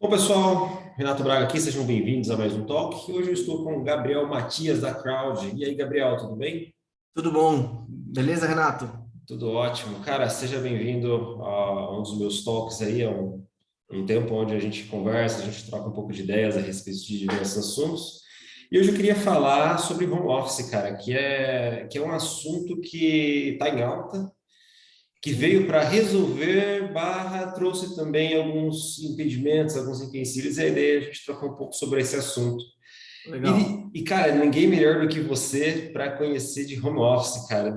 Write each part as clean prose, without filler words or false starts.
Bom, pessoal, Renato Braga aqui, sejam bem-vindos a mais um Talk. Hoje eu estou com o Gabriel Matias da Crowd. E aí, Gabriel, tudo bem? Tudo bom? Beleza, Renato? Tudo ótimo. Cara, seja bem-vindo a um dos meus talks aí, um tempo onde a gente conversa, a gente troca um pouco de ideias a respeito de diversos assuntos. E hoje eu queria falar sobre home office, cara, que é um assunto que está em alta, que veio Sim, para resolver, barra, trouxe também alguns impedimentos, alguns empecilhos, e a ideia é a gente trocar um pouco sobre esse assunto. legal. Cara, ninguém melhor do que você para conhecer de home office, cara.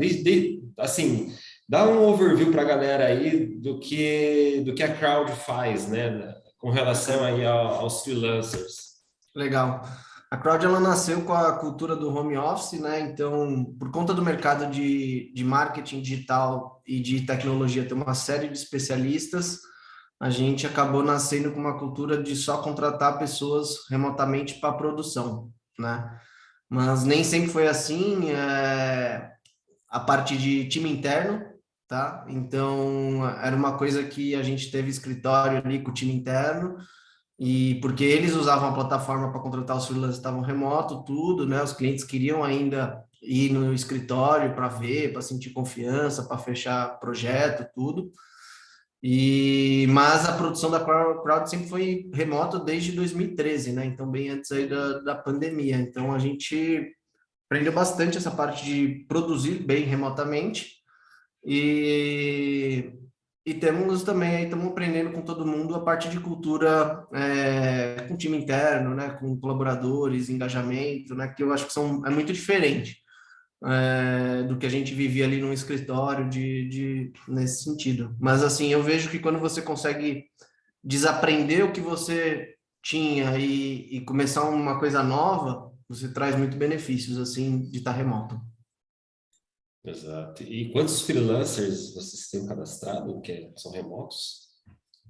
Assim, dá um overview para a galera aí do que a Crowd faz, né, com relação aí aos freelancers. Legal. A Crowd ela nasceu com a cultura do home office, né? Então, por conta do mercado de marketing digital e de tecnologia, tem uma série de especialistas, a gente acabou nascendo com uma cultura de só contratar pessoas remotamente para produção, né? Mas nem sempre foi assim. A parte de time interno, tá? Então, era uma coisa que a gente teve escritório ali com o time interno, e porque eles usavam a plataforma para contratar os freelancers, estavam remoto, tudo, né? Os clientes queriam ainda ir no escritório para ver, para sentir confiança, para fechar projeto, tudo. Mas a produção da Crowd sempre foi remoto desde 2013, né? Então, bem antes aí da pandemia. Então, a gente aprendeu bastante essa parte de produzir bem remotamente e, e temos também, aí estamos aprendendo com todo mundo a parte de cultura com time interno, né, com colaboradores, engajamento, né, que eu acho que é muito diferente do que a gente vivia ali num escritório nesse sentido. Mas assim, eu vejo que quando você consegue desaprender o que você tinha e começar uma coisa nova, você traz muito benefícios assim de estar remoto. Exato. E quantos freelancers vocês têm cadastrado, que são remotos?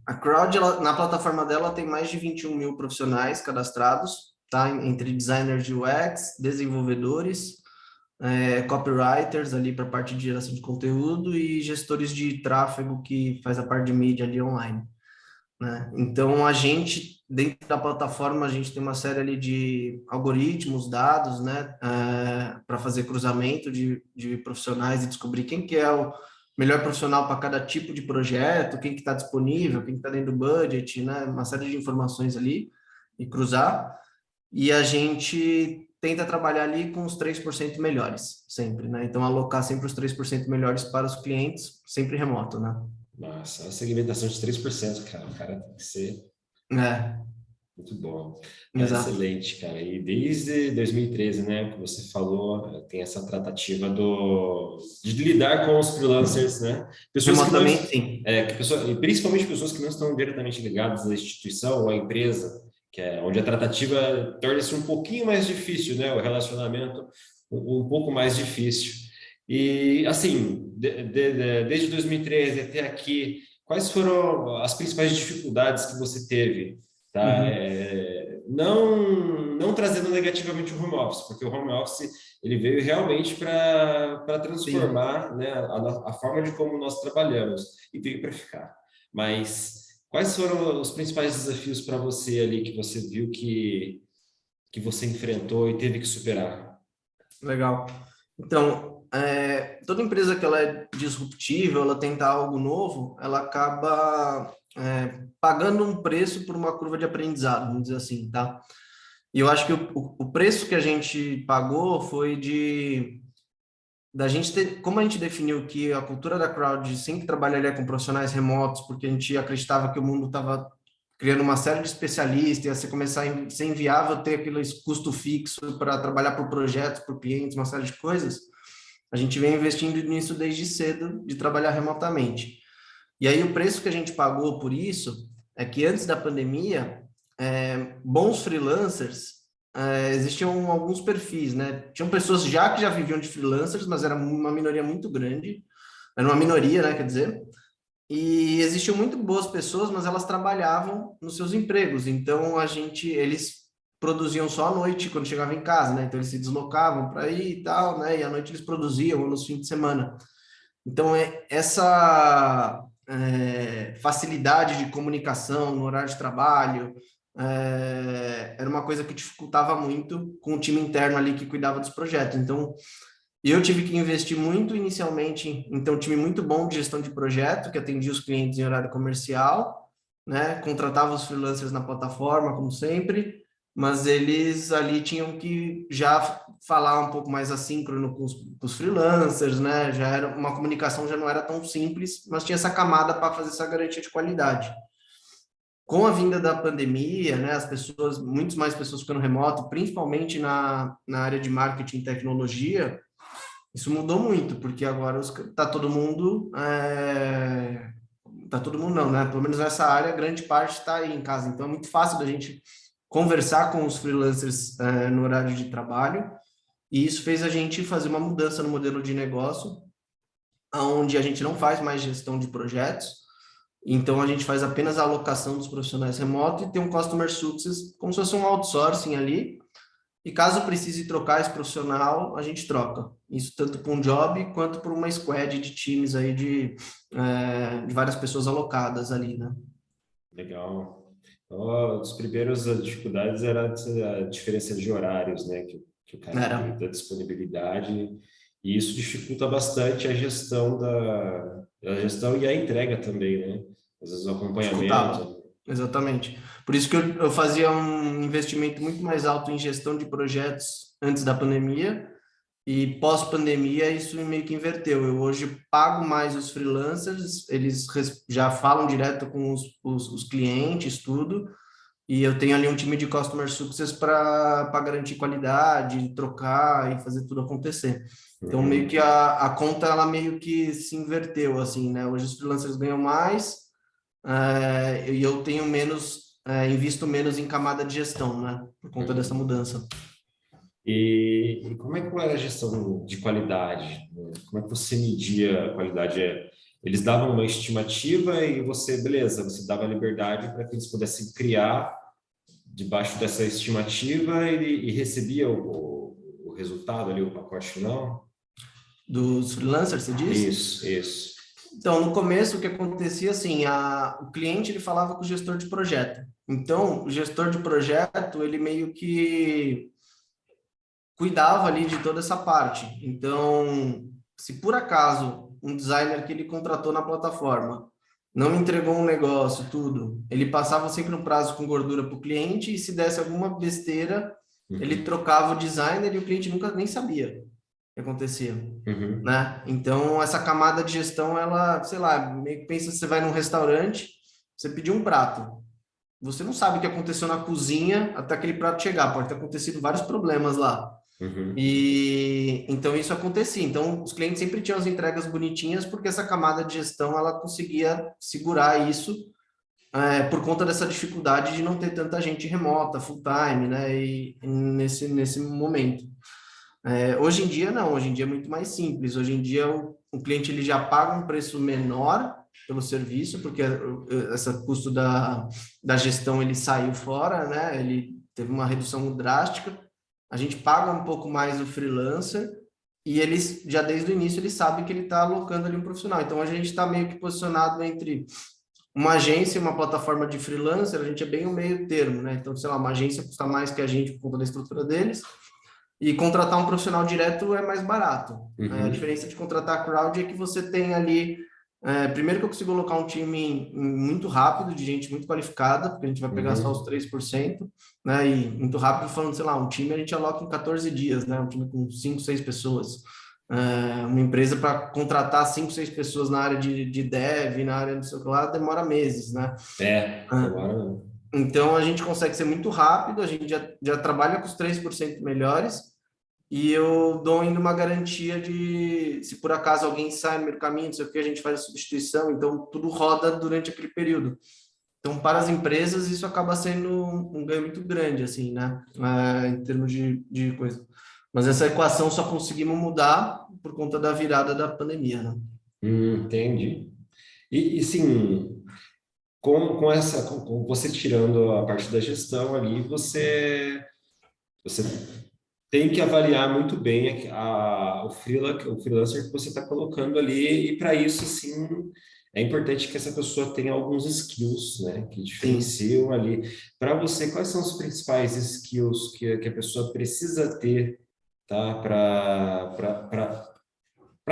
A Crowd, na plataforma dela, tem mais de 21 mil profissionais cadastrados, tá? Entre designers de UX, desenvolvedores, copywriters ali para a parte de geração de conteúdo e gestores de tráfego que faz a parte de mídia ali online, né? Então, a gente, dentro da plataforma, a gente tem uma série ali de algoritmos, dados, né, para fazer cruzamento de profissionais e descobrir quem que é o melhor profissional para cada tipo de projeto, quem que está disponível, quem que está dentro do budget, né, uma série de informações ali e cruzar. E a gente tenta trabalhar ali com os 3% melhores, sempre, né? Então, alocar sempre os 3% melhores para os clientes, sempre remoto, né? Nossa, a segmentação de 3%, cara. O cara tem que ser É, muito bom. É exato. excelente, cara. E desde 2013, né, que você falou, tem essa tratativa de lidar com os freelancers, né? Pessoas que não, Remotamente, sim. e principalmente pessoas que não estão diretamente ligadas à instituição ou à empresa, que é onde a tratativa torna-se um pouquinho mais difícil, né? O relacionamento um pouco mais difícil. E, assim, desde 2013 até aqui, quais foram as principais dificuldades que você teve? Tá? Uhum. Não trazendo negativamente o home office, porque o home office ele veio realmente para Sim. transformar, né, a forma de como nós trabalhamos e veio para ficar. Mas quais foram os principais desafios para você ali que você viu que você enfrentou e teve que superar? Legal. Então, toda empresa que ela é disruptiva, ela tenta algo novo, ela acaba pagando um preço por uma curva de aprendizado, vamos dizer assim, tá? E eu acho que o preço que a gente pagou foi da gente ter, como a gente definiu que a cultura da Crowd sempre trabalharia com profissionais remotos, porque a gente acreditava que o mundo estava criando uma série de especialistas, ia ser começar a ser inviável ter aquele custo fixo para trabalhar por projetos, por clientes, uma série de coisas. A gente vem investindo nisso desde cedo, de trabalhar remotamente. E aí o preço que a gente pagou por isso é que antes da pandemia, bons freelancers, existiam alguns perfis, né? Tinham pessoas que já viviam de freelancers, mas era uma minoria muito grande, era uma minoria, né, quer dizer, e existiam muito boas pessoas, mas elas trabalhavam nos seus empregos. Então eles produziam só à noite quando chegavam em casa, né? Então eles se deslocavam para ir e tal, né? E à noite eles produziam ou nos fins de semana. Então facilidade de comunicação no horário de trabalho, era uma coisa que dificultava muito com o time interno ali que cuidava dos projetos. Então, eu tive que investir muito inicialmente em ter um time muito bom de gestão de projeto, que atendia os clientes em horário comercial, né? Contratava os freelancers na plataforma, como sempre, mas eles ali tinham que já falar um pouco mais assíncrono com os freelancers, né? Já era uma comunicação, já não era tão simples, mas tinha essa camada para fazer essa garantia de qualidade. Com a vinda da pandemia, né, muitas mais pessoas ficando remoto, principalmente na área de marketing e tecnologia, isso mudou muito, porque agora tá todo mundo não, né? Pelo menos nessa área, grande parte está aí em casa. Então é muito fácil da gente conversar com os freelancers no horário de trabalho, e isso fez a gente fazer uma mudança no modelo de negócio, onde a gente não faz mais gestão de projetos, então a gente faz apenas a alocação dos profissionais remotos e tem um customer success, como se fosse um outsourcing ali, e caso precise trocar esse profissional, a gente troca. Isso tanto para um job quanto para uma squad de times aí de várias pessoas alocadas ali, né? Legal. Então, as primeiras dificuldades era a diferença de horários, né? Que o cara Era, tem da disponibilidade, e isso dificulta bastante a gestão a gestão e a entrega também, né? Às vezes o dificultava. acompanhamento. Exatamente. Por isso que eu fazia um investimento muito mais alto em gestão de projetos antes da pandemia, e pós-pandemia isso meio que inverteu. Eu hoje pago mais os freelancers, eles já falam direto com os clientes, tudo, e eu tenho ali um time de customer success para garantir qualidade, trocar e fazer tudo acontecer. Então, meio que Uhum. a conta, ela meio que se inverteu, assim, né? Hoje os freelancers ganham mais, e eu tenho menos, invisto menos em camada de gestão, né? Por conta dessa Uhum. mudança. E como é que era a gestão de qualidade, né? Como é que você media a qualidade? Eles davam uma estimativa e você, beleza, você dava liberdade para que eles pudessem criar debaixo dessa estimativa e recebia o resultado ali, o pacote final? Dos freelancers, você diz? Isso. Então, no começo, o que acontecia, assim, o cliente, ele falava com o gestor de projeto. Então, o gestor de projeto, ele meio que cuidava ali de toda essa parte. Então, se por acaso um designer que ele contratou na plataforma não entregou um negócio, tudo, ele passava sempre um prazo com gordura para o cliente, e se desse alguma besteira, ele Uhum. trocava o designer e o cliente nunca nem sabia o que acontecia, Uhum. né? Então, essa camada de gestão, ela, sei lá, meio que pensa, você vai num restaurante, você pediu um prato, você não sabe o que aconteceu na cozinha até aquele prato chegar, pode ter acontecido vários problemas lá. Uhum. E então isso acontecia. Então os clientes sempre tinham as entregas bonitinhas porque essa camada de gestão ela conseguia segurar isso, por conta dessa dificuldade de não ter tanta gente remota, full time, né? E nesse momento. Hoje em dia não, hoje em dia é muito mais simples. Hoje em dia o cliente ele já paga um preço menor pelo serviço, porque esse custo da gestão ele saiu fora, né? Ele teve uma redução drástica. A gente paga um pouco mais o freelancer, e eles já desde o início ele sabe que ele está alocando ali um profissional. Então a gente está meio que posicionado entre uma agência e uma plataforma de freelancer. A gente é bem o meio termo, né? Então, sei lá, uma agência custa mais que a gente por conta da estrutura deles, e contratar um profissional direto é mais barato. A Uhum. diferença de contratar a crowd é que você tem ali, primeiro que eu consigo colocar um time muito rápido, de gente muito qualificada, porque a gente vai pegar só os Uhum. 3%, né? E muito rápido, falando, sei lá, um time a gente aloca em 14 dias, né? Um time com 5, 6 pessoas. Uma empresa para contratar 5, 6 pessoas na área de dev, na área do seu lado, demora meses, né? Demora. Então a gente consegue ser muito rápido, a gente já trabalha com os 3% melhores, e eu dou ainda uma garantia de, se por acaso alguém sai no meio do caminho, não sei o que, a gente faz a substituição, então tudo roda durante aquele período. Então, para as empresas, isso acaba sendo um ganho muito grande, assim, né? Em termos de coisa. Mas essa equação só conseguimos mudar por conta da virada da pandemia, né? Entendi. Sim, com você tirando a parte da gestão ali, você tem que avaliar muito bem o freelancer que você está colocando ali, e para isso, sim, é importante que essa pessoa tenha alguns skills, né, que Sim, diferenciam ali. Para você, quais são os principais skills que a pessoa precisa ter, tá, para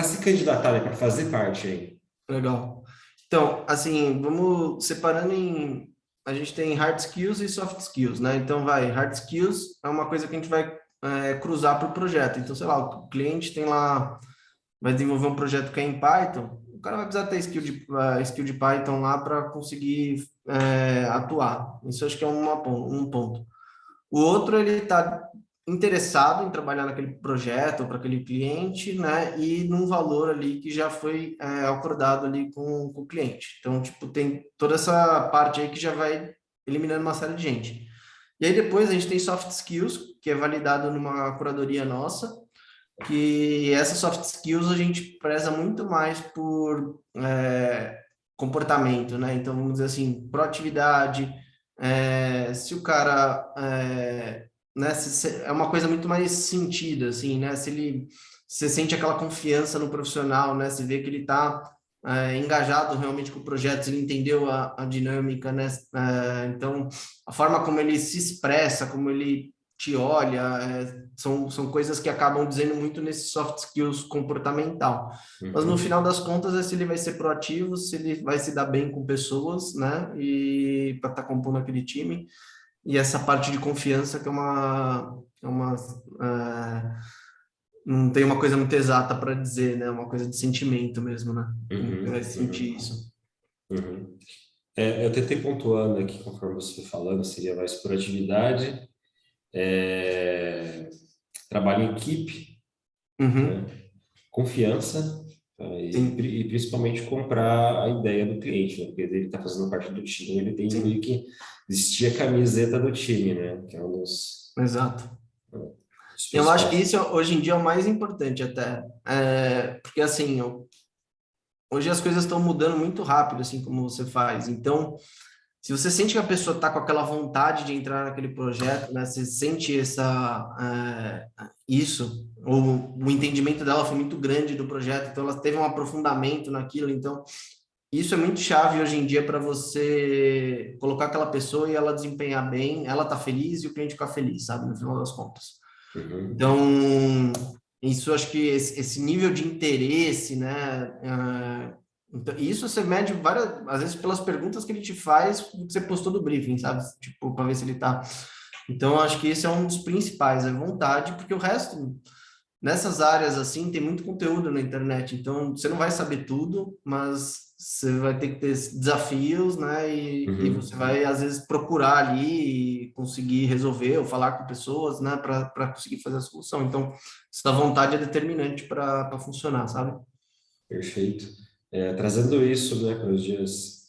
se candidatar, né, para fazer parte aí? legal. Então, assim, vamos separando em. A gente tem hard skills e soft skills, né? Então, hard skills é uma coisa que a gente vai cruzar para o projeto. Então, sei lá, o cliente tem lá, vai desenvolver um projeto que é em Python, o cara vai precisar ter skill de Python lá para conseguir atuar. Isso acho que é um ponto. O outro, ele está interessado em trabalhar naquele projeto para aquele cliente, né? E num valor ali que já foi acordado ali com o cliente. Então, tipo, tem toda essa parte aí que já vai eliminando uma série de gente. E aí depois a gente tem soft skills, que é validado numa curadoria nossa, que essas soft skills a gente preza muito mais por comportamento, né? Então, vamos dizer assim, proatividade, se o cara né, é uma coisa muito mais sentida, assim, né? Se ele você sente aquela confiança no profissional, né? Você vê que ele está engajado realmente com o projeto, se ele entendeu a dinâmica, né? Então, a forma como ele se expressa, como ele te olha, são coisas que acabam dizendo muito nesse soft skills comportamental. Mas no Uhum. final das contas é se ele vai ser proativo, se ele vai se dar bem com pessoas, né? E para estar compondo aquele time. E essa parte de confiança que não tem uma coisa muito exata para dizer, né? Uma coisa de sentimento mesmo, né? Você vai Uhum, sentir uhum, isso. uhum. Eu tentei pontuando aqui, conforme você foi falando, seria mais proatividade, é, trabalho em equipe, né? Uhum, Confiança, tá? sim, E principalmente comprar a ideia do cliente, né? Porque ele está fazendo parte do time, ele tem meio sim, que vestir a camiseta do time, né? Que é um exato. dos Eu acho que principais. isso hoje em dia é o mais importante até, porque assim, hoje as coisas estão mudando muito rápido, assim como você faz. Então, se você sente que a pessoa está com aquela vontade de entrar naquele projeto, né? Você sente isso, ou o entendimento dela foi muito grande do projeto, então ela teve um aprofundamento naquilo. Então, isso é muito chave hoje em dia para você colocar aquela pessoa e ela desempenhar bem, ela tá feliz e o cliente ficar feliz, sabe? No final das contas. Uhum. Então, isso acho que esse nível de interesse, né? Então, isso você mede várias, às vezes pelas perguntas que ele te faz, que você postou do briefing, sabe? Tipo, para ver se ele tá. Então, acho que esse é um dos principais, é vontade, porque o resto, nessas áreas assim, tem muito conteúdo na internet. Então, você não vai saber tudo, mas você vai ter que ter desafios, né? E você Uhum. vai, às vezes, procurar ali e conseguir resolver ou falar com pessoas, né? Para conseguir fazer a solução. Então, essa vontade é determinante para funcionar, sabe? Perfeito. Trazendo isso, né, para os dias,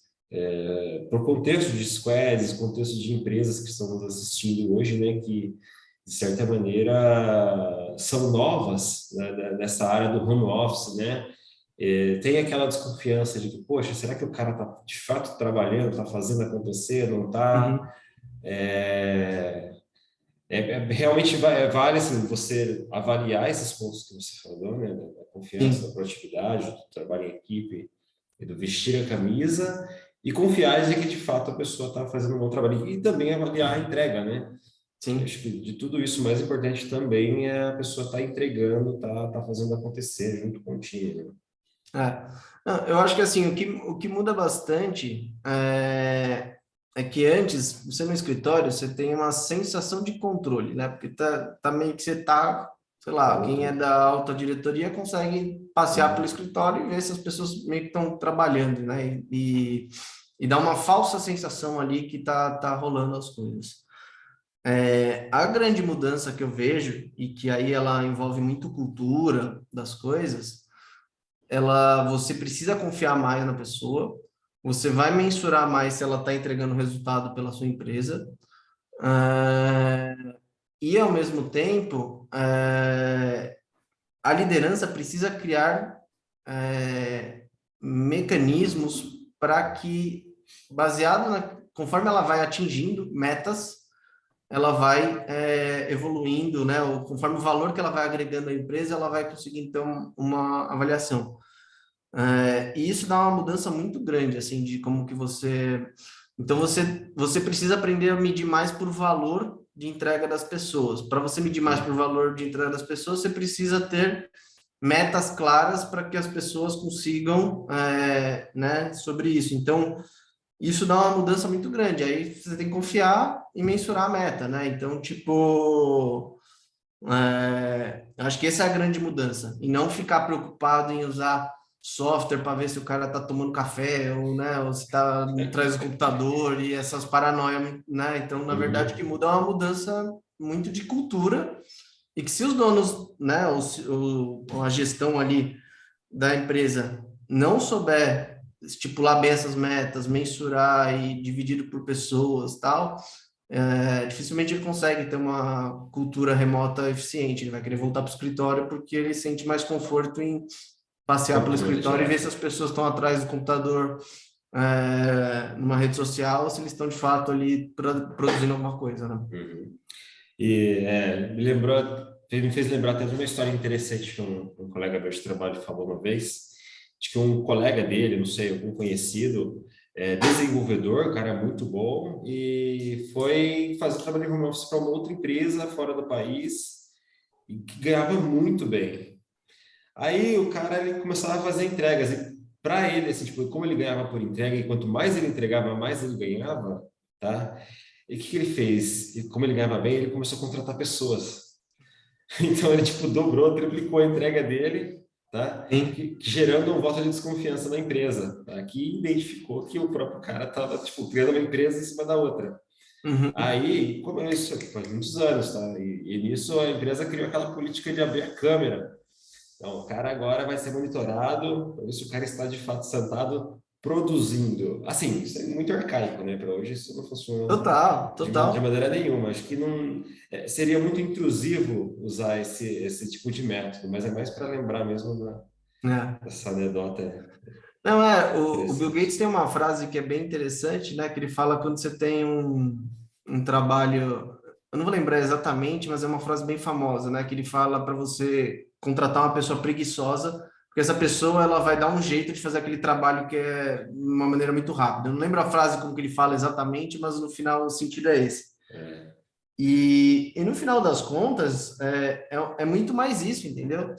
para o contexto de squads, contexto de empresas que estão nos assistindo hoje, né, que de certa maneira são novas, né, nessa área do home office, né, tem aquela desconfiança de que, poxa, será que o cara está de fato trabalhando, está fazendo acontecer, não está? Uhum. Realmente vale assim, você avaliar esses pontos que você falou, né, da confiança, da Sim, proatividade, do trabalho em equipe e do vestir a camisa e confiar em que de fato a pessoa está fazendo um bom trabalho e também avaliar a entrega, né? Eu acho sim. que de tudo isso, o mais importante também é a pessoa estar entregando, tá fazendo acontecer junto com o time, né? É. Não, eu acho que assim, o que muda bastante é que antes, você no escritório, você tem uma sensação de controle, né? Porque tá meio que você tá, sei lá, quem é Pronto. da alta diretoria consegue passear pelo Uhum. escritório e ver se as pessoas meio que estão trabalhando, né? E dá uma falsa sensação ali que tá rolando as coisas. A grande mudança que eu vejo, e que aí ela envolve muito cultura das coisas, você precisa confiar mais na pessoa, você vai mensurar mais se ela está entregando resultado pela sua empresa, ah, e ao mesmo tempo, a liderança precisa criar mecanismos para que, conforme ela vai atingindo metas, ela vai evoluindo, né? Conforme o valor que ela vai agregando à empresa, ela vai conseguir então uma avaliação. E isso dá uma mudança muito grande, assim, de como que você... Então, você precisa aprender a medir mais por valor de entrega das pessoas. Para você medir mais por valor de entrega das pessoas, você precisa ter metas claras para que as pessoas consigam, né, sobre isso. Então, isso dá uma mudança muito grande. Aí você tem que confiar e mensurar a meta, né? Então, tipo, acho que essa é a grande mudança. E não ficar preocupado em usar software para ver se o cara está tomando café ou, né, ou se está atrás do computador e essas paranoias, né? Então, na verdade, o que Uhum. muda é uma mudança muito de cultura e que se os donos, né, ou a gestão ali da empresa não souber estipular bem essas metas, mensurar e dividido por pessoas, tal, dificilmente ele consegue ter uma cultura remota eficiente. Ele vai querer voltar para o escritório porque ele sente mais conforto em passear pelo Controle escritório e ver se direto. as pessoas estão atrás do computador, numa rede social, ou se eles estão de fato ali produzindo alguma coisa, né? Uhum. E me fez lembrar até de uma história interessante que um colega meu de trabalho falou uma vez, de que um colega dele, não sei, algum conhecido, desenvolvedor, cara muito bom, e foi fazer trabalho de home office para uma outra empresa fora do país e que ganhava muito bem. Aí o cara ele começava a fazer entregas, e para ele, assim, tipo, como ele ganhava por entrega, e quanto mais ele entregava, mais ele ganhava, tá? E o que que ele fez? E como ele ganhava bem, ele começou a contratar pessoas. Então ele tipo dobrou, triplicou a entrega dele, tá? Sim. Gerando um voto de desconfiança na empresa, tá? Que identificou que o próprio cara estava tipo criando uma empresa em cima da outra. Uhum. Aí, como é isso aqui faz muitos anos, tá? E nisso a empresa criou aquela política de abrir a câmera. Então, o cara agora vai ser monitorado para ver se o cara está de fato sentado produzindo. Assim, isso é muito arcaico, né? Para hoje isso não funciona Total, de total. maneira nenhuma. Acho que não seria muito intrusivo usar esse tipo de método, mas é mais para lembrar mesmo É. dessa anedota Não, o Bill Gates interessante. tem uma frase que é bem interessante, né? Que ele fala quando você tem um trabalho, eu não vou lembrar exatamente, mas é uma frase bem famosa, né? Que ele fala para você contratar uma pessoa preguiçosa, porque essa pessoa ela vai dar um jeito de fazer aquele trabalho que é de uma maneira muito rápida. Eu não lembro a frase como que ele fala exatamente, mas no final o sentido é esse. É. E no final das contas, é muito mais isso, entendeu?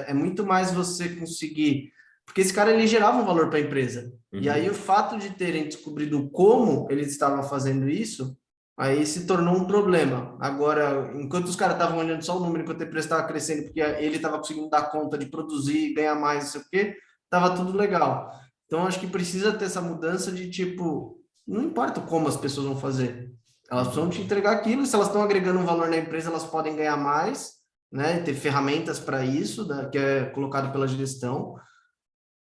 É muito mais você conseguir. Porque esse cara ele gerava um valor para a empresa. E aí o Uhum. fato de terem descobrido como eles estavam fazendo isso, aí se tornou um problema. Agora, enquanto os caras estavam olhando só o número, enquanto a empresa estava crescendo, porque ele estava conseguindo dar conta de produzir, ganhar mais, não sei o quê, estava tudo legal. Então, acho que precisa ter essa mudança de tipo, não importa como as pessoas vão fazer. Elas precisam te Uhum. entregar aquilo, e se elas estão agregando um valor na empresa, elas podem ganhar mais, né? Ter ferramentas para isso, né? Que é colocado pela gestão.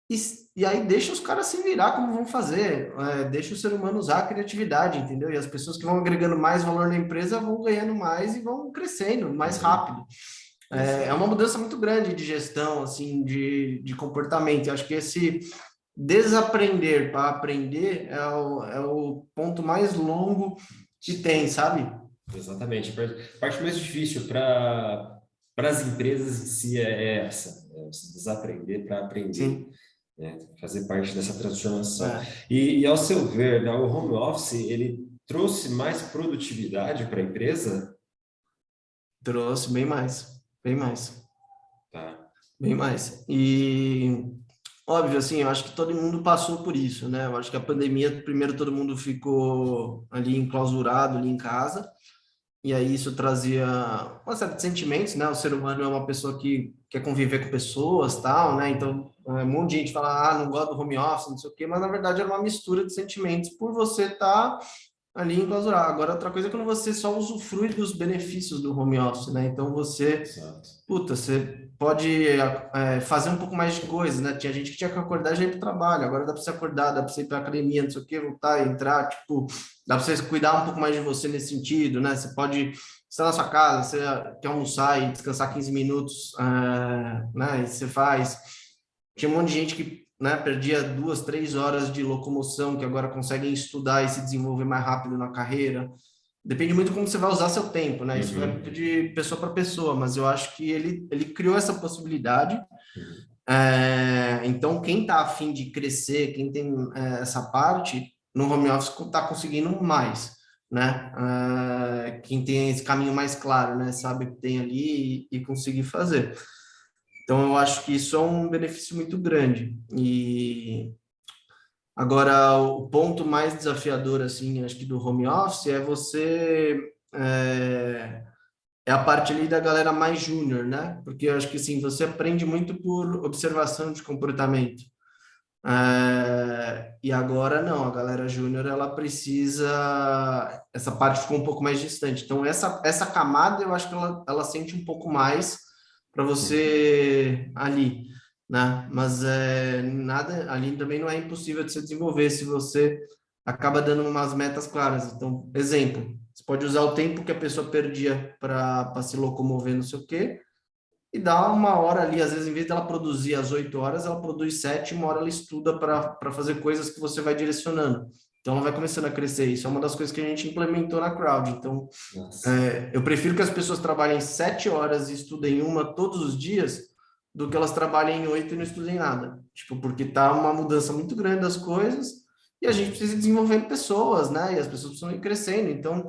E, e aí deixa os caras se virar como vão fazer, deixa o ser humano usar a criatividade, entendeu? E as pessoas que vão agregando mais valor na empresa vão ganhando mais e vão crescendo mais Uhum. rápido. É uma Exato. mudança muito grande de gestão, assim, de comportamento. Eu acho que esse desaprender para aprender é o ponto mais longo que tem, sabe? Exatamente. A parte mais difícil para as empresas em si é essa, você desaprender para aprender, Sim. né? Fazer parte dessa transformação. É, E ao seu ver, né, o home office ele trouxe mais produtividade para a empresa? trouxe bem mais, bem mais, Tá. bem mais. E óbvio, assim, eu acho que todo mundo passou por isso, né? Eu acho que a pandemia, primeiro todo mundo ficou ali enclausurado, ali em casa, e aí isso trazia uma série de sentimentos, né? O ser humano é uma pessoa que quer conviver com pessoas, tal, né? Então, um monte de gente fala, não gosto do home office, não sei o quê, mas na verdade era uma mistura de sentimentos por você estar ali enclausurar. Agora, outra coisa é quando você só usufrui dos benefícios do home office, né? Então, Exato. você pode fazer um pouco mais de coisas, né? Tinha gente que tinha que acordar e já ir para o trabalho, agora dá para você acordar, dá para você ir para academia, não sei o quê, voltar, entrar, tipo, dá para você cuidar um pouco mais de você nesse sentido, né? Você pode estar na sua casa, você quer almoçar e descansar 15 minutos, né? E você faz. Tinha um monte de gente que, né, perdia 2, 3 horas de locomoção, que agora conseguem estudar e se desenvolver mais rápido na carreira. Depende muito como você vai usar seu tempo, né? Isso vai muito Uhum. de pessoa para pessoa, mas eu acho que ele criou essa possibilidade. Então, quem está afim de crescer, quem tem essa parte, no home office está conseguindo mais, né? Quem tem esse caminho mais claro, né? Sabe o que tem ali e conseguir fazer. Então, eu acho que isso é um benefício muito grande. E agora, o ponto mais desafiador, assim, acho que do home office é você... é a parte ali da galera mais júnior, né? Porque eu acho que, assim, você aprende muito por observação de comportamento. E agora não, a galera júnior ela precisa, essa parte ficou um pouco mais distante. Então essa camada eu acho que ela sente um pouco mais para você ali, né? Mas nada ali também não é impossível de se desenvolver se você acaba dando umas metas claras. Então, exemplo, você pode usar o tempo que a pessoa perdia para se locomover, não sei o quê, e dá uma hora ali, às vezes, em vez dela produzir às 8 horas, ela produz 7, uma hora ela estuda para fazer coisas que você vai direcionando. Então, ela vai começando a crescer. Isso é uma das coisas que a gente implementou na Crowd. Então, Nossa. eu prefiro que as pessoas trabalhem 7 horas e estudem uma todos os dias do que elas trabalhem 8 e não estudem nada. Tipo, porque tá uma mudança muito grande das coisas e a gente precisa ir desenvolvendo pessoas, né? E as pessoas precisam ir crescendo. Então,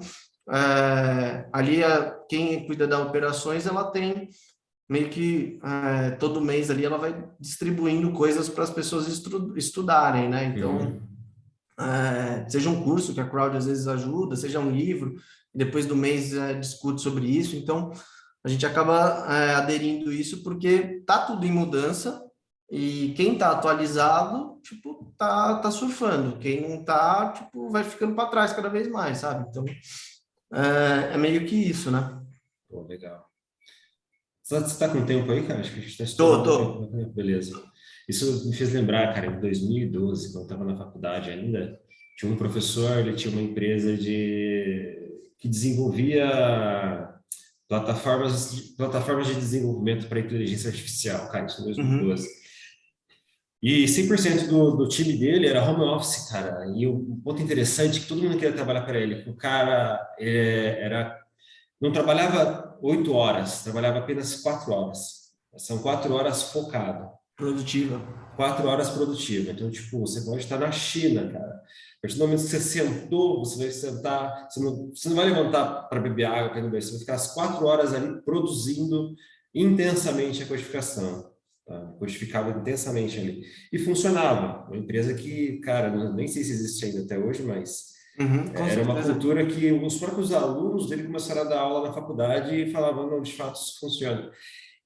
ali, quem cuida das operações, ela tem meio que todo mês ali ela vai distribuindo coisas para as pessoas estudarem, né? Então, Uhum. seja um curso que a Crowd às vezes ajuda, seja um livro, e depois do mês discute sobre isso. Então, a gente acaba aderindo isso porque tá tudo em mudança e quem tá atualizado, tipo, tá surfando. Quem não tá, tipo, vai ficando para trás cada vez mais, sabe? Então, é meio que isso, né? Pô, legal. Você tá com tempo aí, cara? Acho que a gente está Tô, estourando o tempo, tô. né? Beleza. Isso me fez lembrar, cara, em 2012, quando eu estava na faculdade ainda, tinha um professor, ele tinha uma empresa que desenvolvia plataformas de desenvolvimento para inteligência artificial, cara, isso em Uhum. 2012. E 100% do time dele era home office, cara. E o ponto interessante é que todo mundo queria trabalhar para ele. O cara não trabalhava 8 horas, trabalhava apenas 4 horas. São 4 horas focado, Produtiva. 4 horas produtiva. Então, tipo, você pode estar na China, cara. A partir do momento que você sentou, você vai sentar, você não vai levantar para beber água, para ir no banheiro, você vai ficar as 4 horas ali produzindo intensamente a codificação. Tá? Codificava intensamente ali. E funcionava. Uma empresa que, cara, nem sei se existe ainda até hoje, mas Uhum, com era uma certeza. cultura que os próprios alunos dele começaram a dar aula na faculdade e falavam, não, de fato, isso funciona.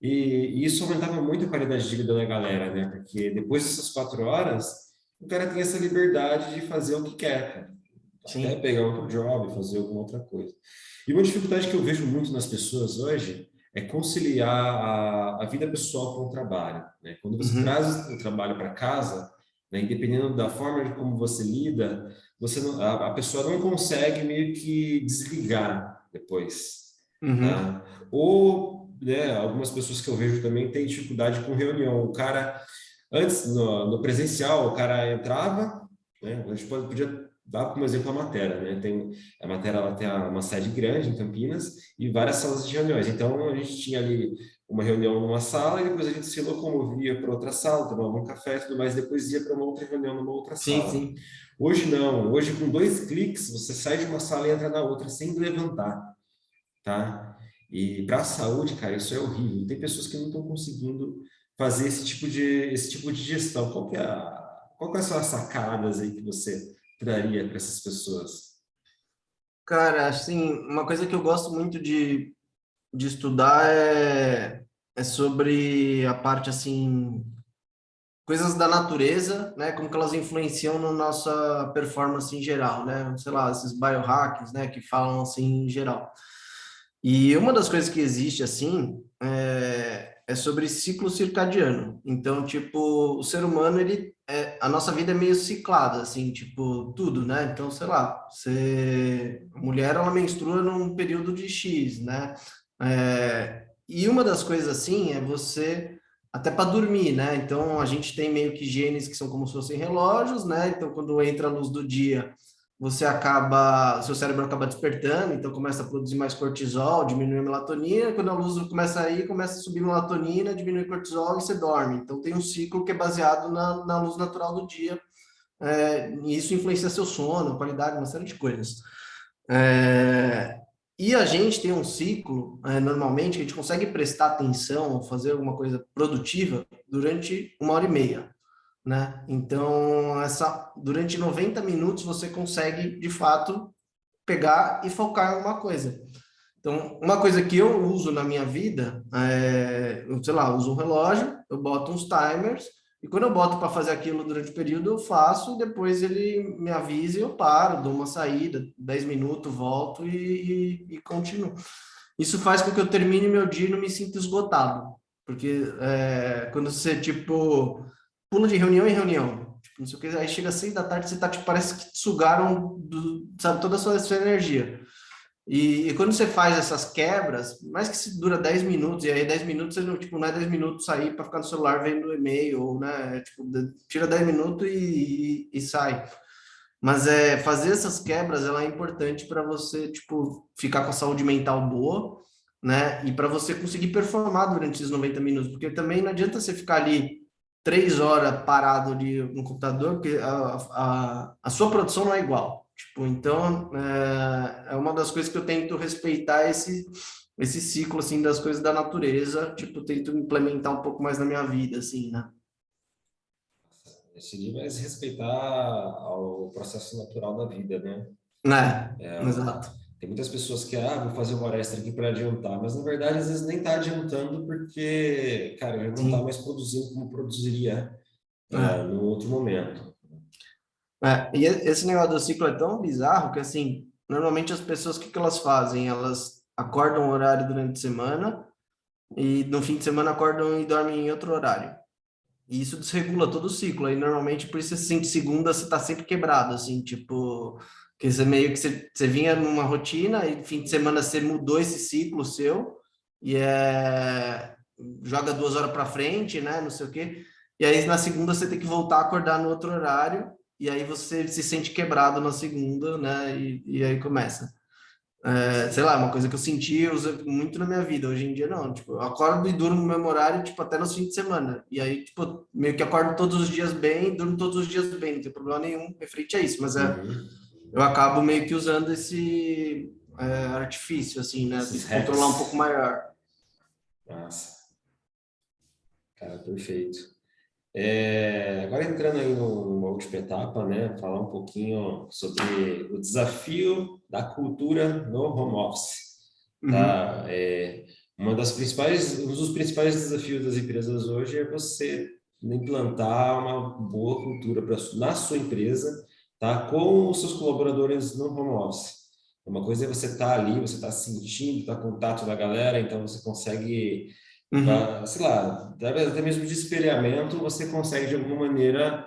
E isso aumentava muito a qualidade de vida da galera, né? Porque depois dessas 4 horas, o cara tem essa liberdade de fazer o que quer, cara. Até Sim. pegar outro job, fazer alguma outra coisa. E uma dificuldade que eu vejo muito nas pessoas hoje é conciliar a vida pessoal com o trabalho, né? Quando você Uhum, traz o trabalho para casa, né, dependendo da forma de como você lida, a pessoa não consegue meio que desligar depois, uhum. tá? Ou, né, algumas pessoas que eu vejo também têm dificuldade com reunião. O cara, antes, no presencial, o cara entrava, né, a gente podia dar como exemplo a matéria, né? A matéria ela tem uma sede grande em Campinas e várias salas de reuniões. Então, a gente tinha ali uma reunião numa sala e depois a gente se locomovia para outra sala, tomava um café e tudo mais, depois ia para uma outra reunião numa outra Sim, sala. sim. Hoje não, hoje com 2 cliques você sai de uma sala e entra na outra sem levantar, tá? E para a saúde, cara, isso é horrível. Tem pessoas que não estão conseguindo fazer esse tipo de gestão. Qual que são as sacadas aí que você traria para essas pessoas? Cara, assim, uma coisa que eu gosto muito de estudar é sobre a parte, assim, coisas da natureza, né? Como que elas influenciam na nossa performance em geral, né? Sei lá, esses biohacks, né? Que falam assim em geral. E uma das coisas que existe, assim, é sobre ciclo circadiano. Então, tipo, o ser humano, a nossa vida é meio ciclada, assim, tipo, tudo, né? Então, sei lá, a mulher, ela menstrua num período de X, né? E uma das coisas, assim, é você, até para dormir, né? Então, a gente tem meio que genes que são como se fossem relógios, né? Então, quando entra a luz do dia, seu cérebro acaba despertando, então começa a produzir mais cortisol, diminui a melatonina, quando a luz começa a ir, começa a subir melatonina, diminui cortisol e você dorme. Então tem um ciclo que é baseado na luz natural do dia, e isso influencia seu sono, qualidade, uma série de coisas. E a gente tem um ciclo, normalmente, que a gente consegue prestar atenção, fazer alguma coisa produtiva durante 1h30, né? Então, durante 90 minutos você consegue, de fato, pegar e focar em uma coisa. Então, uma coisa que eu uso na minha vida sei lá, eu uso um relógio, eu boto uns timers, e quando eu boto para fazer aquilo durante o período, eu faço, e depois ele me avisa e eu paro, dou uma saída, 10 minutos, volto e continuo. Isso faz com que eu termine meu dia e não me sinta esgotado. Porque quando você, tipo, pula de reunião em reunião, tipo, não sei o que, aí chega às 6 da tarde, você tá, tipo, parece que sugaram, sabe, toda a sua energia. E quando você faz essas quebras, mais que se dura 10 minutos, e aí 10 minutos você não, tipo, não é 10 minutos sair para ficar no celular vendo e-mail, ou, né, tipo, tira 10 minutos e sai. Mas fazer essas quebras, ela é importante para você, tipo, ficar com a saúde mental boa, né, e para você conseguir performar durante esses 90 minutos, porque também não adianta você ficar ali 3 horas parado ali no computador, porque a sua produção não é igual. Tipo, então, é uma das coisas que eu tento respeitar esse ciclo, assim, das coisas da natureza, tipo, tento implementar um pouco mais na minha vida, assim, né? Seria mais respeitar o processo natural da vida, né? Né? É, Exato. tem muitas pessoas que, vou fazer uma hora extra aqui para adiantar, mas na verdade às vezes nem está adiantando porque, cara, já não está Sim. mais produzindo como produziria É. no outro momento. E esse negócio do ciclo é tão bizarro que, assim, normalmente as pessoas, o que elas fazem? Elas acordam um horário durante a semana e no fim de semana acordam e dormem em outro horário. E isso desregula todo o ciclo. Aí, normalmente, por isso você sente segunda, você tá sempre quebrado, assim, tipo... Que você meio que você vinha numa rotina e fim de semana você mudou esse ciclo seu e joga 2 horas para frente, né? Não sei o quê. E aí, na segunda, você tem que voltar a acordar no outro horário e aí você se sente quebrado na segunda, né? E aí começa. Sei lá, uma coisa que eu senti, eu uso muito na minha vida. Hoje em dia, não. Tipo, eu acordo e durmo no mesmo horário, tipo, até nos fins de semana. E aí, tipo, meio que acordo todos os dias bem, durmo todos os dias bem, não tem problema nenhum referente a isso. Mas Uhum. eu acabo meio que usando esse artifício, assim, né? De Esses controlar um pouco hacks. maior. Nossa, cara, perfeito. Agora entrando aí numa última etapa, né, falar um pouquinho sobre o desafio da cultura no home office, Uhum, tá? Um dos principais desafios das empresas hoje é você implantar uma boa cultura na sua empresa, tá? Com os seus colaboradores no home office. Uma coisa é você estar ali, você está sentindo, tá contato da galera, então você consegue uhum, sei lá, até mesmo de espelhamento, você consegue de alguma maneira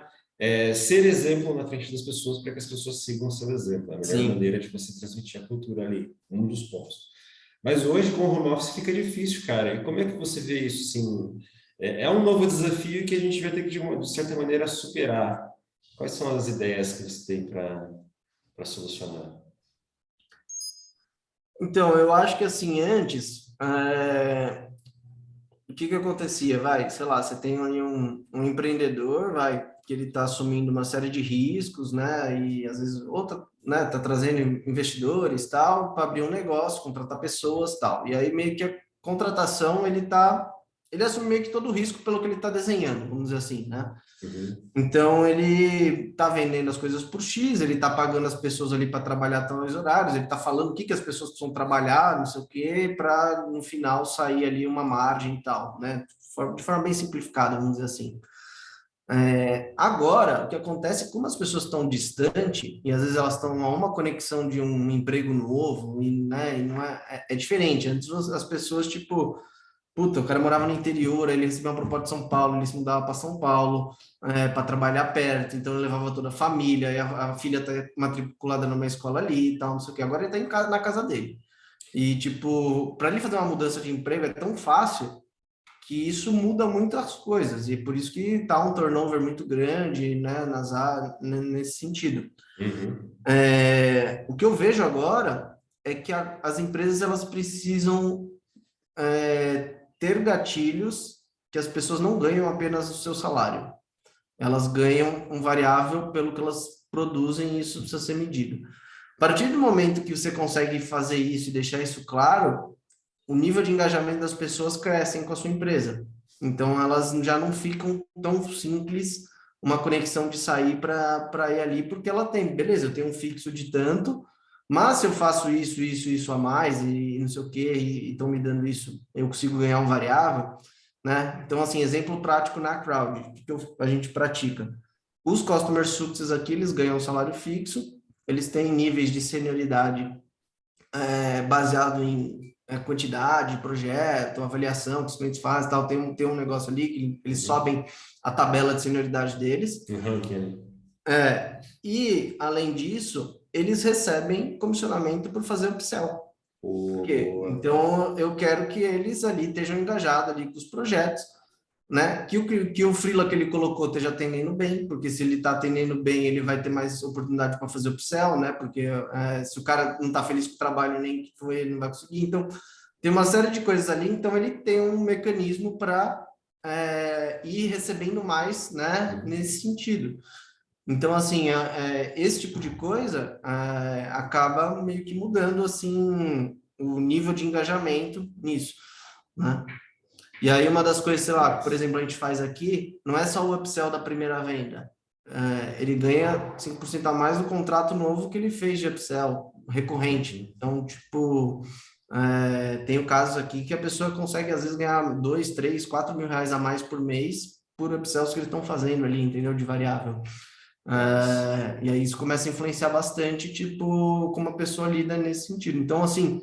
ser exemplo na frente das pessoas para que as pessoas sigam o seu exemplo. É a melhor sim. maneira de você transmitir a cultura ali, um dos pontos. Mas hoje, com o home office, fica difícil, cara. E como é que você vê isso? Assim, é um novo desafio que a gente vai ter que, de certa maneira, superar. Quais são as ideias que você tem para solucionar? Então, eu acho que, assim, antes, o que que acontecia? Vai, sei lá, você tem aí um empreendedor, vai, que ele está assumindo uma série de riscos, né? E às vezes outra, né, tá trazendo investidores, tal, para abrir um negócio, contratar pessoas, tal. E aí meio que a contratação ele assume meio que todo o risco pelo que ele está desenhando, vamos dizer assim, né? Uhum, Então ele está vendendo as coisas por X, ele está pagando as pessoas ali para trabalhar tais horários, ele está falando o que as pessoas precisam trabalhar, não sei o quê, para no final sair ali uma margem e tal, né? De forma bem simplificada, vamos dizer assim. Agora, o que acontece, como as pessoas estão distantes, e às vezes elas estão a uma conexão de um emprego novo, e, né, e não é diferente. Antes as pessoas, tipo, puta, o cara morava no interior, aí ele recebeu uma proposta de São Paulo, ele se mudava para São Paulo para trabalhar perto, então ele levava toda a família, e a filha está matriculada numa escola ali e tal, não sei o quê. Agora ele está na casa dele. E, tipo, para ele fazer uma mudança de emprego é tão fácil que isso muda muitas coisas, e por isso que tá um turnover muito grande, né, nesse sentido. uhum. O que eu vejo agora é que as empresas elas precisam ter gatilhos que as pessoas não ganham apenas o seu salário. Elas ganham um variável pelo que elas produzem e isso precisa ser medido. A partir do momento que você consegue fazer isso e deixar isso claro, o nível de engajamento das pessoas crescem com a sua empresa. Então, elas já não ficam tão simples uma conexão de sair para ir ali, porque ela tem, beleza, eu tenho um fixo de tanto, mas se eu faço isso a mais e não sei o quê, e estão me dando isso, eu consigo ganhar um variável, né? Então, assim, exemplo prático na Crowd, o que a gente pratica? Os Customer Success aqui, eles ganham um salário fixo, eles têm níveis de senioridade baseado em quantidade, projeto, avaliação que os clientes fazem, tal, tem um negócio ali que eles sobem a tabela de senioridade deles. E, além disso, eles recebem comissionamento por fazer upsell. Então, eu quero que eles ali estejam engajados ali com os projetos, né? Que o freela que ele colocou esteja atendendo bem, porque se ele está atendendo bem, ele vai ter mais oportunidade para fazer upsell, né? Porque se o cara não está feliz com o trabalho nem que foi, ele não vai conseguir. Então, tem uma série de coisas ali, então ele tem um mecanismo para ir recebendo mais, né? Nesse sentido. Então, assim, esse tipo de coisa acaba meio que mudando, assim, o nível de engajamento nisso, né? E aí, uma das coisas, sei lá, por exemplo, a gente faz aqui, não é só o upsell da primeira venda. Ele ganha 5% a mais no contrato novo que ele fez de upsell recorrente. Então, tipo, tem o caso aqui que a pessoa consegue, às vezes, ganhar 2, 3, 4 mil reais a mais por mês por upsells que eles estão fazendo ali, entendeu? De variável. E aí isso começa a influenciar bastante, tipo, como a pessoa lida nesse sentido. Então, assim,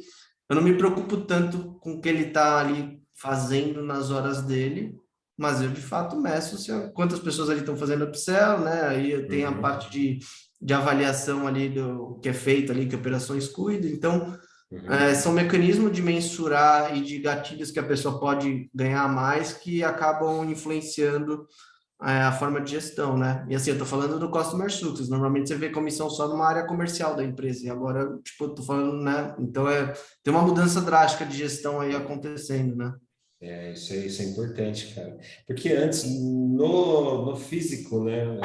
eu não me preocupo tanto com o que ele está ali fazendo nas horas dele, mas eu, de fato, meço quantas pessoas ali estão fazendo upsell, né? Aí tem a parte de avaliação ali do que é feito ali, que operações cuidam. Então, são mecanismos de mensurar e de gatilhos que a pessoa pode ganhar mais que acabam influenciando a forma de gestão, né? E assim, eu tô falando do Customer Success, normalmente você vê comissão só numa área comercial da empresa, e agora, tipo, eu tô falando, né? Então, tem uma mudança drástica de gestão aí acontecendo, né? Isso é importante, cara. Porque antes, no físico, né,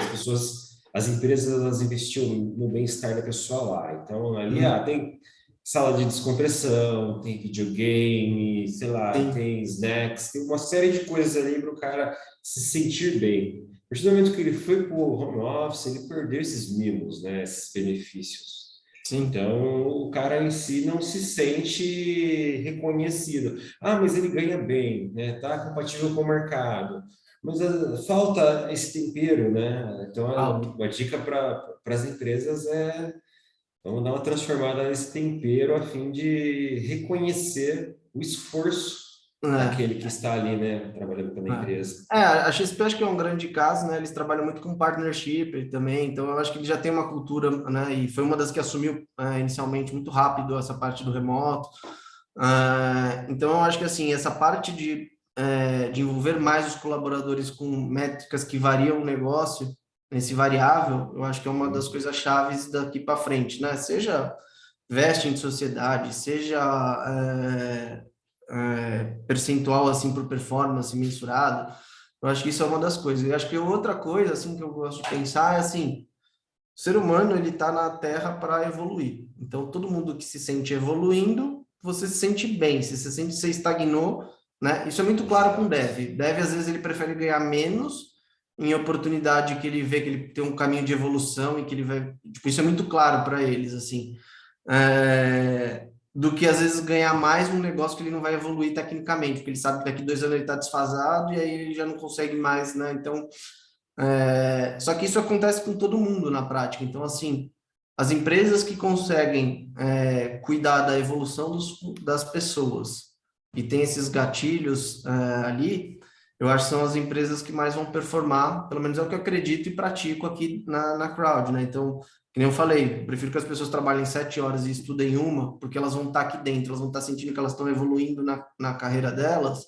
as empresas, elas investiam no bem-estar da pessoa lá. Então, ali, tem sala de descompressão, tem videogame, sei lá, Sim. tem snacks, tem uma série de coisas ali para o cara se sentir bem. A partir do momento que ele foi para o home office, ele perdeu esses mimos, né, esses benefícios. Sim. Então, o cara em si não se sente reconhecido. Ah, mas ele ganha bem, né? Tá compatível com o mercado. Mas falta esse tempero, né? Então, Alto. a dica para as empresas é vamos dar uma transformada nesse tempero a fim de reconhecer o esforço É. daquele que está ali, né? Trabalhando pela empresa. A XP acho que é um grande caso, né? Eles trabalham muito com partnership também, então eu acho que ele já tem uma cultura, né? E foi uma das que assumiu inicialmente muito rápido essa parte do remoto. Então eu acho que assim essa parte de envolver mais os colaboradores com métricas que variam o negócio nesse variável, eu acho que é uma das coisas chaves daqui para frente, né? Seja vesting de sociedade, seja percentual assim por performance mensurado. Eu acho que isso é uma das coisas. Eu acho que outra coisa assim que eu gosto de pensar é assim, o ser humano ele está na Terra para evoluir. Então todo mundo que se sente evoluindo, você se sente bem. Se você sente que você estagnou, né? Isso é muito claro com o dev. Dev às vezes ele prefere ganhar menos em oportunidade que ele vê que ele tem um caminho de evolução e que ele vai, tipo, isso é muito claro para eles assim. Do que às vezes ganhar mais um negócio que ele não vai evoluir tecnicamente, porque ele sabe que daqui 2 anos ele está desfasado e aí ele já não consegue mais, né? Então, só que isso acontece com todo mundo na prática. Então, assim, as empresas que conseguem cuidar da evolução das pessoas e tem esses gatilhos ali, eu acho que são as empresas que mais vão performar, pelo menos é o que eu acredito e pratico aqui na Crowd, né? Então, que nem eu falei, eu prefiro que as pessoas trabalhem 7 horas e estudem uma, porque elas vão estar aqui dentro, elas vão estar sentindo que elas estão evoluindo na carreira delas,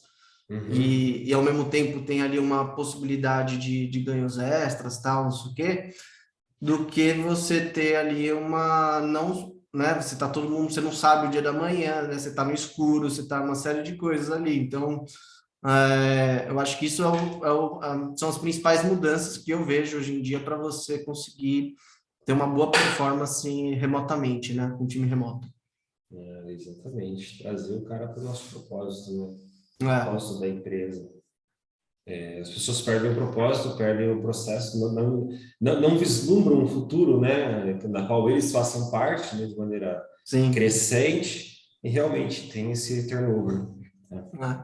e ao mesmo tempo tem ali uma possibilidade de ganhos extras, tal, não sei o quê, do que você ter ali uma não, né? Você tá todo mundo, você não sabe o dia da manhã, né? Você tá no escuro, você tá uma série de coisas ali. Então, eu acho que isso são as principais mudanças que eu vejo hoje em dia para você conseguir ter uma boa performance remotamente, né? Com time remoto. Exatamente, trazer o cara para o nosso propósito, né? O É, propósito da empresa. As pessoas perdem o propósito, perdem o processo, não vislumbram um futuro, né, na qual eles façam parte, né, de maneira sim. crescente, e realmente tem esse turnover, né?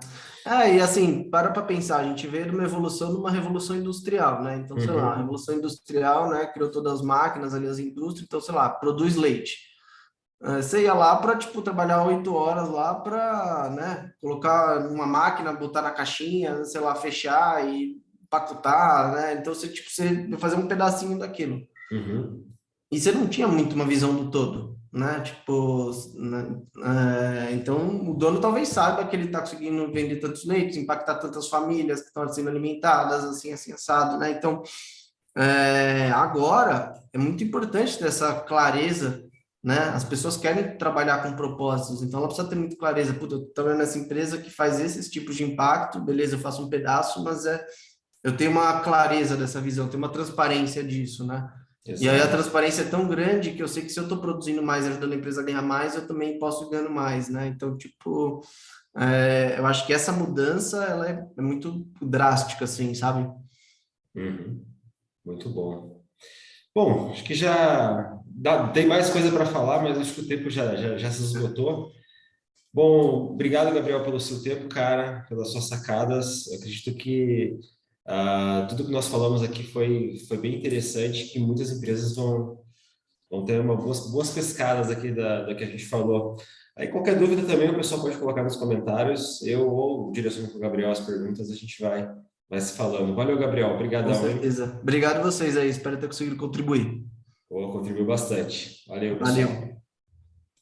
E assim, para pensar, a gente veio de uma evolução numa revolução industrial, né? Então, sei lá, a Uhum, revolução industrial, né, criou todas as máquinas ali, as indústrias, então, sei lá, produz leite. Você ia lá para, tipo, trabalhar 8 horas lá para, né, colocar uma máquina, botar na caixinha, sei lá, fechar e empacotar, né? Então, você, tipo, você ia fazer um pedacinho daquilo. uhum, E você não tinha muito uma visão do todo, né? Tipo, né? Então o dono talvez saiba que ele está conseguindo vender tantos leitos, impactar tantas famílias que estão sendo alimentadas, assim, assim, assado, né? Então, agora é muito importante ter essa clareza, né? As pessoas querem trabalhar com propósitos, então ela precisa ter muito clareza. Puta, eu estou trabalhando nessa empresa que faz esses tipos de impacto, beleza, eu faço um pedaço, mas eu tenho uma clareza dessa visão, tenho uma transparência disso, né? E aí a exato. transparência é tão grande que eu sei que se eu estou produzindo mais, ajudando a empresa a ganhar mais, eu também posso ganhar mais, né? Então, tipo, eu acho que essa mudança, ela é muito drástica, assim, sabe? Uhum, muito bom. Bom, acho que já tem mais coisa para falar, mas acho que o tempo já se esgotou. Bom, obrigado, Gabriel, pelo seu tempo, cara, pelas suas sacadas. Eu acredito que tudo que nós falamos aqui foi bem interessante, que muitas empresas vão ter boas pescadas aqui da que a gente falou. Aí, qualquer dúvida também, o pessoal pode colocar nos comentários. Eu ou direciono para o Gabriel as perguntas, a gente vai se falando. Valeu, Gabriel. Com Obrigadão, hein? certeza. Obrigado a vocês aí, espero ter conseguido contribuir. Contribuiu bastante. Valeu, Valeu. pessoal.